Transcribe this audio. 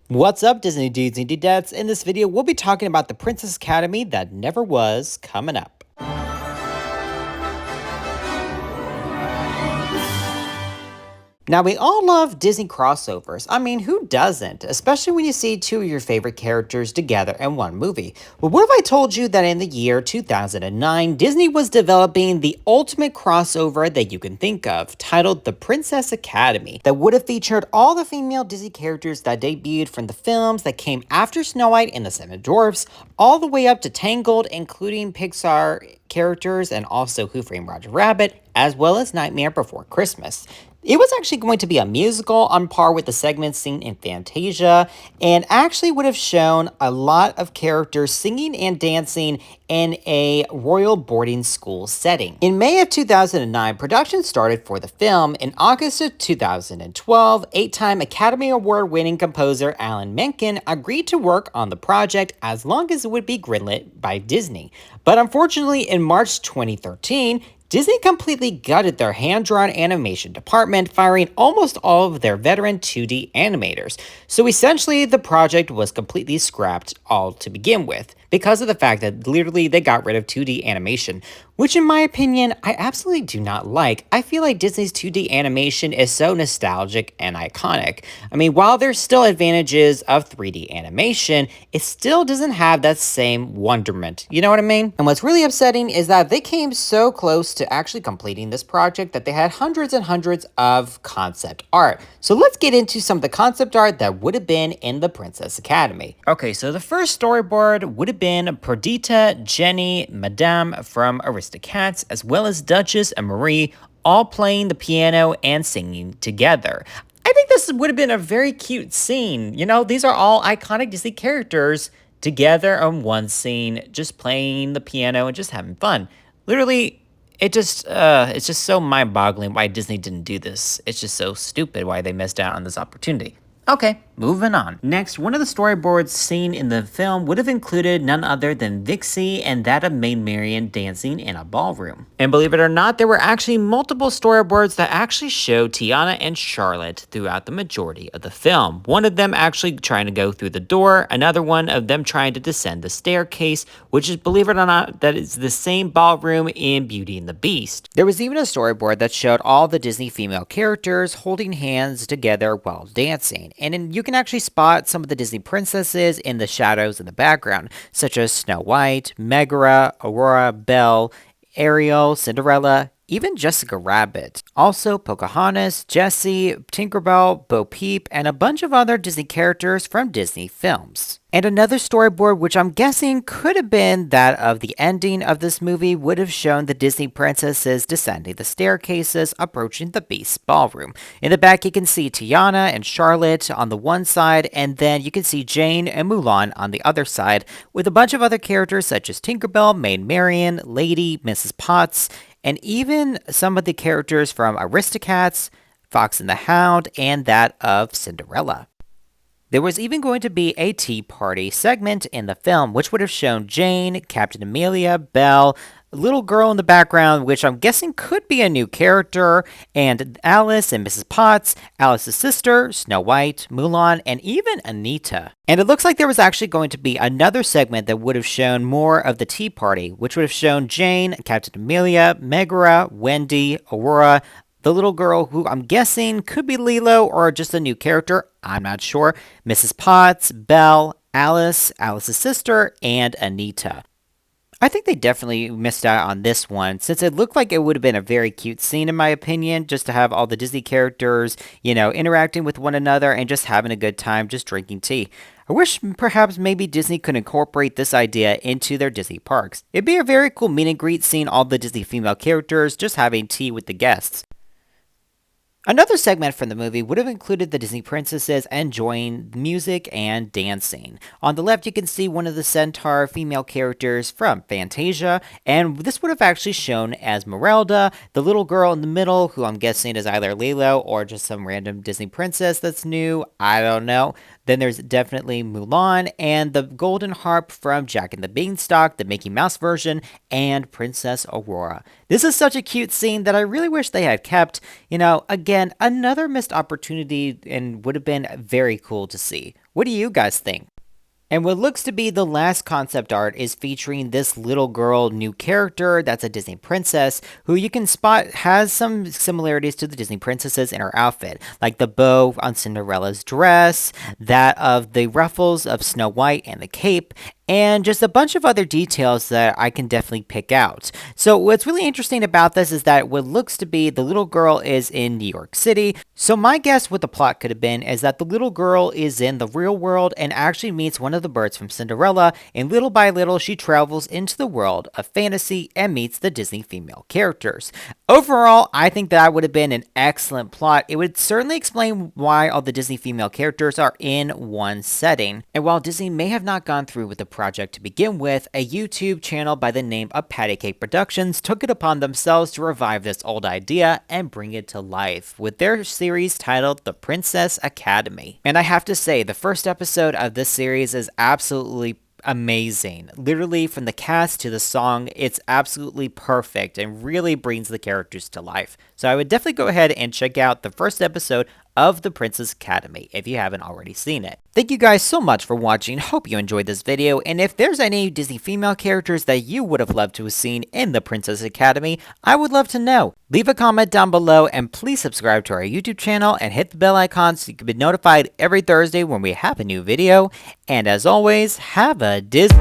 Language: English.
What's up, Disney dudes and dudettes? In this video, we'll be talking about the Princess Academy that never was coming up. Now, we all love Disney crossovers. I mean, who doesn't? Especially when you see two of your favorite characters together in one movie. Well, what if I told you that in the year 2009, Disney was developing the ultimate crossover that you can think of, titled The Princess Academy, that would have featured all the female Disney characters that debuted from the films that came after Snow White and the Seven Dwarfs, all the way up to Tangled, including Pixar characters and also Who Framed Roger Rabbit, as well as Nightmare Before Christmas. It was actually going to be a musical on par with the segments seen in Fantasia, and actually would have shown a lot of characters singing and dancing in a royal boarding school setting. In May of 2009, production started for the film. In August of 2012, eight-time Academy Award-winning composer Alan Menken agreed to work on the project as long as it would be greenlit by Disney. But unfortunately, in March 2013, Disney completely gutted their hand-drawn animation department, firing almost all of their veteran 2D animators. So essentially, the project was completely scrapped all to begin with, because of the fact that literally they got rid of 2D animation, which in my opinion, I absolutely do not like. I feel like Disney's 2D animation is so nostalgic and iconic. I mean, while there's still advantages of 3D animation, it still doesn't have that same wonderment. You know what I mean? And what's really upsetting is that they came so close to actually completing this project that they had hundreds and hundreds of concept art. So let's get into some of the concept art that would have been in the Princess Academy. Okay, so the first storyboard would have been Perdita, Jenny, Madame from Aristocats, as well as Duchess and Marie, all playing the piano and singing together. I think this would have been a very cute scene. You know, these are all iconic Disney characters together on one scene, just playing the piano and just having fun. Literally, it's just so mind-boggling why Disney didn't do this. It's just so stupid why they missed out on this opportunity. Okay, moving on. Next, one of the storyboards seen in the film would have included none other than Vixie and that of Maid Marian dancing in a ballroom. And believe it or not, there were actually multiple storyboards that actually showed Tiana and Charlotte throughout the majority of the film. One of them actually trying to go through the door, another one of them trying to descend the staircase, which is, believe it or not, that is the same ballroom in Beauty and the Beast. There was even a storyboard that showed all the Disney female characters holding hands together while dancing. And you can actually spot some of the Disney princesses in the shadows in the background, such as Snow White, Megara, Aurora, Belle, Ariel, Cinderella, even Jessica Rabbit. Also Pocahontas, Jessie, Tinkerbell, Bo Peep, and a bunch of other Disney characters from Disney films. And another storyboard, which I'm guessing could have been that of the ending of this movie, would have shown the Disney princesses descending the staircases, approaching the Beast Ballroom. In the back, you can see Tiana and Charlotte on the one side, and then you can see Jane and Mulan on the other side, with a bunch of other characters such as Tinkerbell, Maid Marian, Lady, Mrs. Potts, and even some of the characters from Aristocats, Fox and the Hound, and that of Cinderella. There was even going to be a tea party segment in the film, which would have shown Jane, Captain Amelia, Belle, a little girl in the background, which I'm guessing could be a new character, and Alice and Mrs. Potts, Alice's sister, Snow White, Mulan, and even Anita. And it looks like there was actually going to be another segment that would have shown more of the tea party, which would have shown Jane, Captain Amelia, Megara, Wendy, Aurora, the little girl who I'm guessing could be Lilo or just a new character, I'm not sure, Mrs. Potts, Belle, Alice, Alice's sister, and Anita. I think they definitely missed out on this one, since it looked like it would have been a very cute scene in my opinion, just to have all the Disney characters, you know, interacting with one another and just having a good time, just drinking tea. I wish perhaps maybe Disney could incorporate this idea into their Disney parks. It'd be a very cool meet and greet seeing all the Disney female characters just having tea with the guests. Another segment from the movie would have included the Disney princesses enjoying music and dancing. On the left, you can see one of the centaur female characters from Fantasia, and this would have actually shown as Merelda, the little girl in the middle, who I'm guessing is either Lilo or just some random Disney princess that's new, I don't know. Then there's definitely Mulan and the golden harp from Jack and the Beanstalk, the Mickey Mouse version, and Princess Aurora. This is such a cute scene that I really wish they had kept. You know, again, another missed opportunity and would have been very cool to see. What do you guys think? And what looks to be the last concept art is featuring this little girl new character that's a Disney princess who you can spot has some similarities to the Disney princesses in her outfit, like the bow on Cinderella's dress, that of the ruffles of Snow White and the cape, and just a bunch of other details that I can definitely pick out. So what's really interesting about this is that what looks to be the little girl is in New York City. So my guess what the plot could have been is that the little girl is in the real world and actually meets one of the birds from Cinderella, and little by little she travels into the world of fantasy and meets the Disney female characters. Overall, I think that would have been an excellent plot. It would certainly explain why all the Disney female characters are in one setting. And while Disney may have not gone through with the project to begin with, a YouTube channel by the name of Patty Cake Productions took it upon themselves to revive this old idea and bring it to life with their series titled The Princess Academy. And I have to say, the first episode of this series is absolutely amazing. Literally, from the cast to the song, it's absolutely perfect and really brings the characters to life. So I would definitely go ahead and check out the first episode of The Princess Academy if you haven't already seen it. Thank you guys so much for watching. Hope you enjoyed this video, and if there's any Disney female characters that you would have loved to have seen in The Princess Academy, I would love to know. Leave a comment down below, and please subscribe to our YouTube channel and hit the bell icon so you can be notified every Thursday when we have a new video. And as always, have a Disney